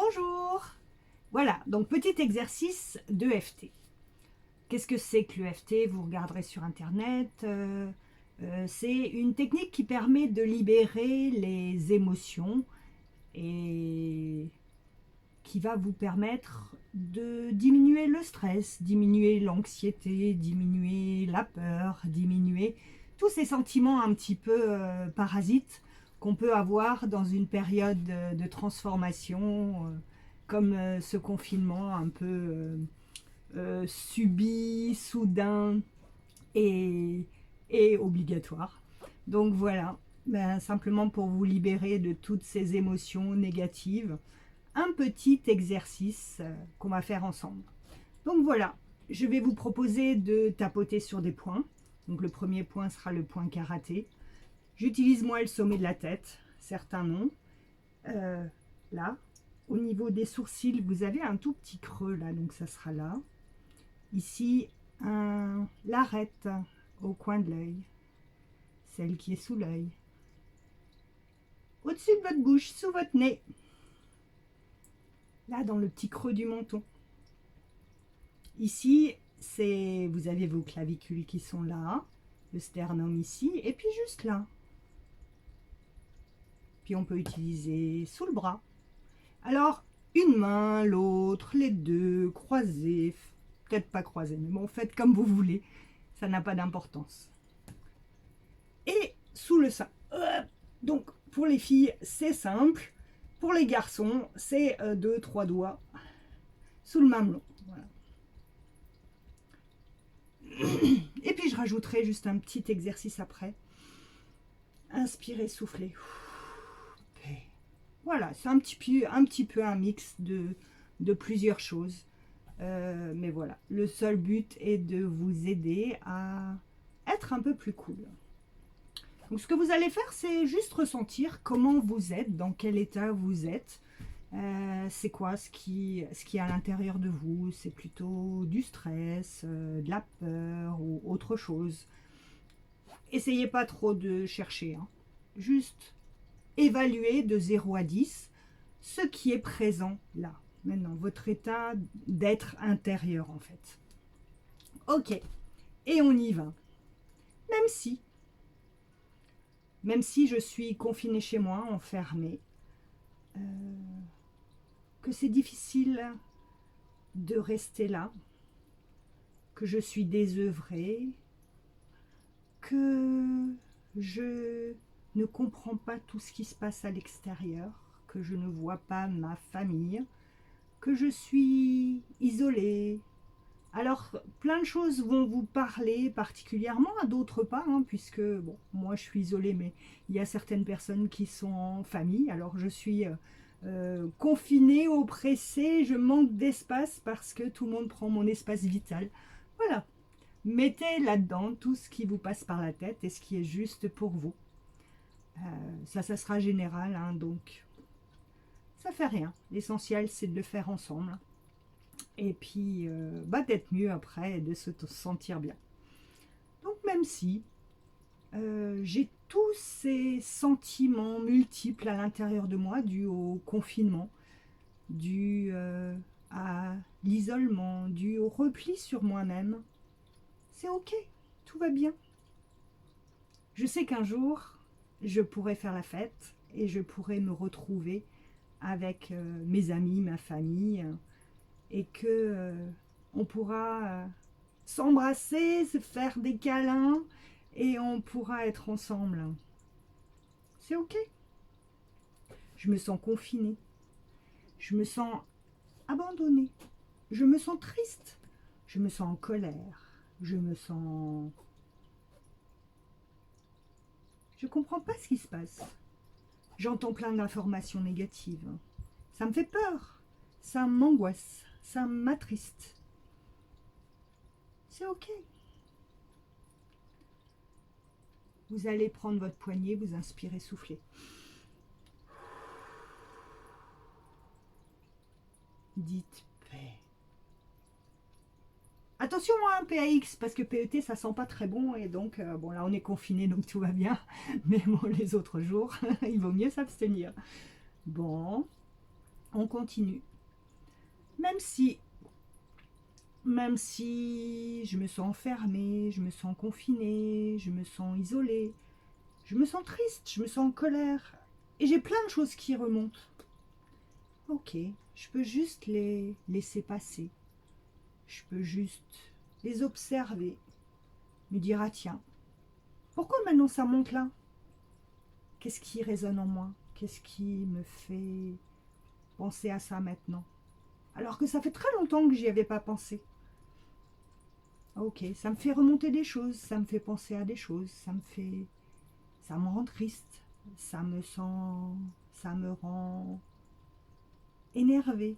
Bonjour! Voilà, donc petit exercice d'EFT. Qu'est-ce que c'est que l'EFT? Vous regarderez sur internet. C'est une technique qui permet de libérer les émotions et qui va vous permettre de diminuer le stress, diminuer l'anxiété, diminuer la peur, diminuer tous ces sentiments un petit peu parasites qu'on peut avoir dans une période de transformation, comme ce confinement un peu subi, soudain et, et obligatoire. Donc voilà, ben, simplement pour vous libérer de toutes ces émotions négatives, un petit exercice qu'on va faire ensemble. Donc voilà, je vais vous proposer de tapoter sur des points. Donc le premier point sera le point karaté. J'utilise moi le sommet de la tête, certains non. Là, au niveau des sourcils, vous avez un tout petit creux là, donc ça sera là. Ici, l'arête au coin de l'œil, celle qui est sous l'œil. Au-dessus de votre bouche, sous votre nez. Là, dans le petit creux du menton. Ici, vous avez vos clavicules qui sont là, le sternum ici, et puis juste là. Puis on peut utiliser sous le bras. Alors, une main, l'autre, les deux, croisés, peut-être pas croisés, mais bon, faites comme vous voulez, ça n'a pas d'importance. Et sous le sein. Donc, pour les filles, c'est simple. Pour les garçons, c'est 2-3 doigts sous le mamelon. Voilà. Et puis, je rajouterai juste un petit exercice après. Inspirez, soufflez. Voilà, c'est un petit peu un mix de plusieurs choses. Mais voilà, le seul but est de vous aider à être un peu plus cool. Donc ce que vous allez faire, c'est juste ressentir comment vous êtes, dans quel état vous êtes. C'est quoi ce qui est à l'intérieur de vous? C'est plutôt du stress, de la peur ou autre chose. Essayez pas trop de chercher. Hein. Juste évaluer de 0 à 10 ce qui est présent là. Maintenant, votre état d'être intérieur en fait. Ok, et on y va. Même si je suis confinée chez moi, enfermée, que c'est difficile de rester là, que je suis désœuvrée, que je ne comprends pas tout ce qui se passe à l'extérieur, que je ne vois pas ma famille, que je suis isolée. Alors, plein de choses vont vous parler particulièrement, à d'autres pas, hein, puisque, bon, moi je suis isolée, mais il y a certaines personnes qui sont en famille. Alors, je suis confinée, oppressée, je manque d'espace parce que tout le monde prend mon espace vital. Voilà. Mettez là-dedans tout ce qui vous passe par la tête et ce qui est juste pour vous. Ça sera général, hein, donc ça fait rien. L'essentiel, c'est de le faire ensemble. Et puis d'être mieux après et de se sentir bien. Donc même si j'ai tous ces sentiments multiples à l'intérieur de moi dus au confinement, dus à l'isolement, dus au repli sur moi-même, c'est ok, tout va bien. Je sais qu'un jour, je pourrai faire la fête et je pourrai me retrouver avec mes amis, ma famille, et que on pourra s'embrasser, se faire des câlins et on pourra être ensemble. C'est ok. Je me sens confinée. Je me sens abandonnée. Je me sens triste. Je me sens en colère. Je me sens... Je comprends pas ce qui se passe. J'entends plein d'informations négatives. Ça me fait peur. Ça m'angoisse. Ça m'attriste. C'est ok. Vous allez prendre votre poignet, vous inspirez, soufflez. Dites paix. Attention hein, PAX, parce que PET ça sent pas très bon et donc bon là on est confiné donc tout va bien, mais bon les autres jours il vaut mieux s'abstenir. Bon, On continue. Même si je me sens enfermée, je me sens confinée, je me sens isolée, je me sens triste, je me sens en colère, et j'ai plein de choses qui remontent. Ok, je peux juste les laisser passer. Je peux juste les observer, me dire, ah tiens, pourquoi maintenant ça monte là? Qu'est-ce qui résonne en moi? Qu'est-ce qui me fait penser à ça maintenant? Alors que ça fait très longtemps que j'y avais pas pensé. Ok, ça me fait remonter des choses, ça me fait penser à des choses, ça me rend triste, ça me rend énervée,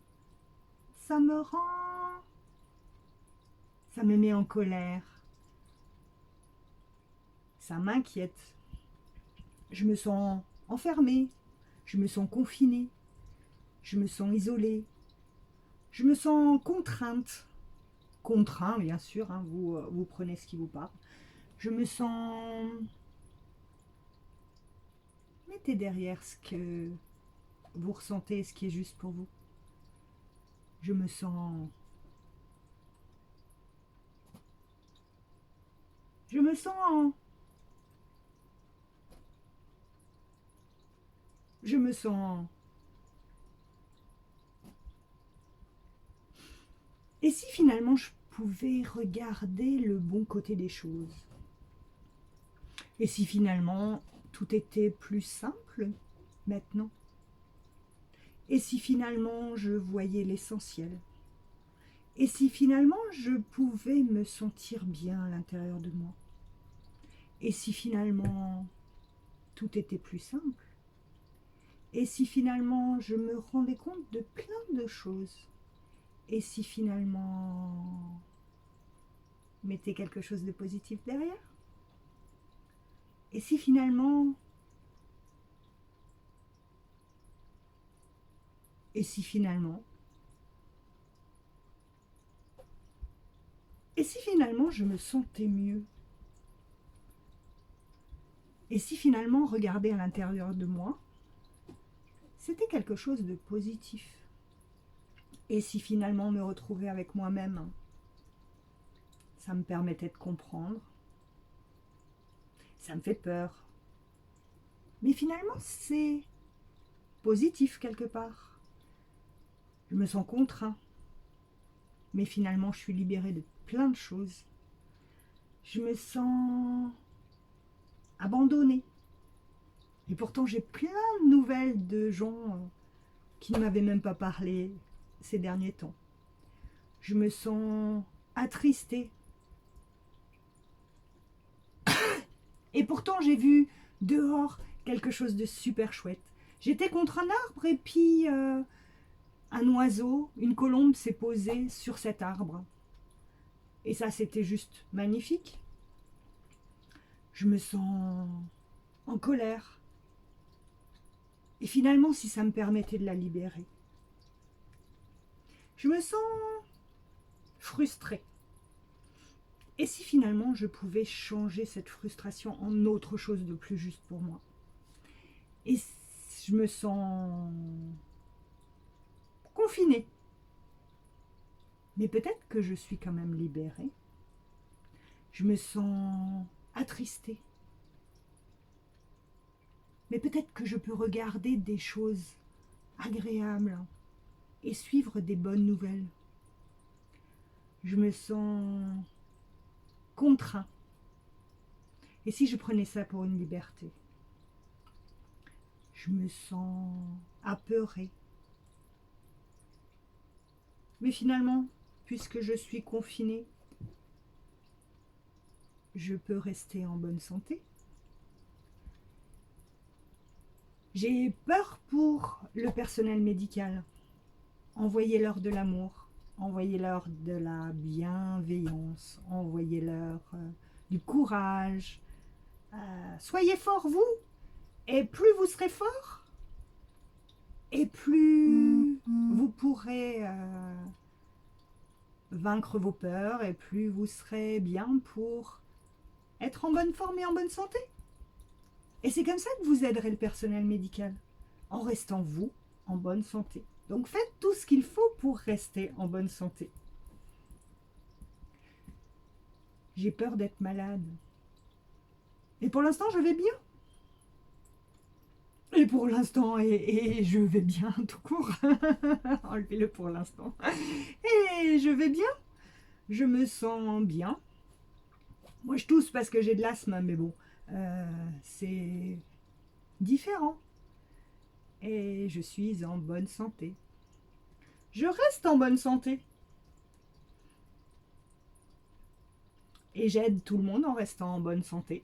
ça me rend, ça me met en colère, ça m'inquiète. Je me sens enfermée, je me sens confinée, je me sens isolée, je me sens contrainte. Contraint, bien sûr, hein, vous prenez ce qui vous parle. Je me sens... Mettez derrière ce que vous ressentez, ce qui est juste pour vous. Je me sens... Je me sens... Je me sens... Et si finalement je pouvais regarder le bon côté des choses? Et si finalement tout était plus simple maintenant? Et si finalement je voyais l'essentiel? Et si finalement je pouvais me sentir bien à l'intérieur de moi? Et si finalement tout était plus simple? Et si finalement je me rendais compte de plein de choses? Et si finalement mettais quelque chose de positif derrière? Et si finalement... Et si finalement... Et si finalement je me sentais mieux? Et si finalement regarder à l'intérieur de moi, c'était quelque chose de positif? Et si finalement me retrouver avec moi-même, ça me permettait de comprendre? Ça me fait peur. Mais finalement, c'est positif quelque part. Je me sens contraint. Mais finalement, je suis libérée de plein de choses. Je me sens abandonnée. Et pourtant, j'ai plein de nouvelles de gens qui ne m'avaient même pas parlé ces derniers temps. Je me sens attristée. Et pourtant, j'ai vu dehors quelque chose de super chouette. J'étais contre un arbre et puis un oiseau, une colombe s'est posée sur cet arbre. Et ça, c'était juste magnifique. Je me sens en colère. Et finalement, si ça me permettait de la libérer, je me sens frustrée. Et si finalement je pouvais changer cette frustration en autre chose de plus juste pour moi? Et je me sens confinée. Mais peut-être que je suis quand même libérée. Je me sens attristée. Mais peut-être que je peux regarder des choses agréables et suivre des bonnes nouvelles. Je me sens contraint. Et si je prenais ça pour une liberté? Je me sens apeurée. Mais finalement, puisque je suis confinée, je peux rester en bonne santé. J'ai peur pour le personnel médical. Envoyez-leur de l'amour, envoyez-leur de la bienveillance, envoyez-leur du courage. Soyez forts, vous, et plus vous serez forts, et plus vous pourrez vaincre vos peurs, et plus vous serez bien pour être en bonne forme et en bonne santé. Et c'est comme ça que vous aiderez le personnel médical, en restant vous en bonne santé. Donc faites tout ce qu'il faut pour rester en bonne santé. J'ai peur d'être malade. Et pour l'instant, je vais bien. Et pour l'instant, et je vais bien tout court. Enlevez-le pour l'instant. Et je vais bien. Je me sens bien. Moi, je tousse parce que j'ai de l'asthme, mais bon, c'est différent. Et je suis en bonne santé. Je reste en bonne santé. Et j'aide tout le monde en restant en bonne santé.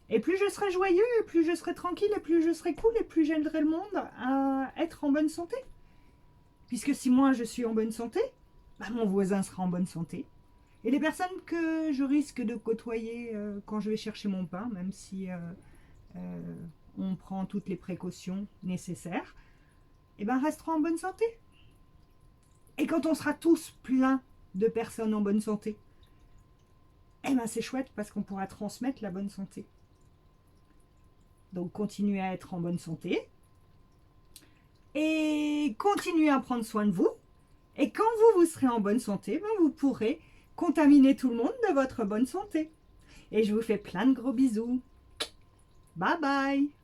Et plus je serai joyeux, et plus je serai tranquille, et plus je serai cool, et plus j'aiderai le monde à être en bonne santé. Puisque si moi je suis en bonne santé, bah, mon voisin sera en bonne santé. Et les personnes que je risque de côtoyer quand je vais chercher mon pain, même si on prend toutes les précautions nécessaires, eh ben resteront en bonne santé. Et quand on sera tous pleins de personnes en bonne santé, eh ben c'est chouette parce qu'on pourra transmettre la bonne santé. Donc continuez à être en bonne santé et continuez à prendre soin de vous. Et quand vous serez en bonne santé, ben vous pourrez contaminer tout le monde de votre bonne santé. Et je vous fais plein de gros bisous. Bye bye.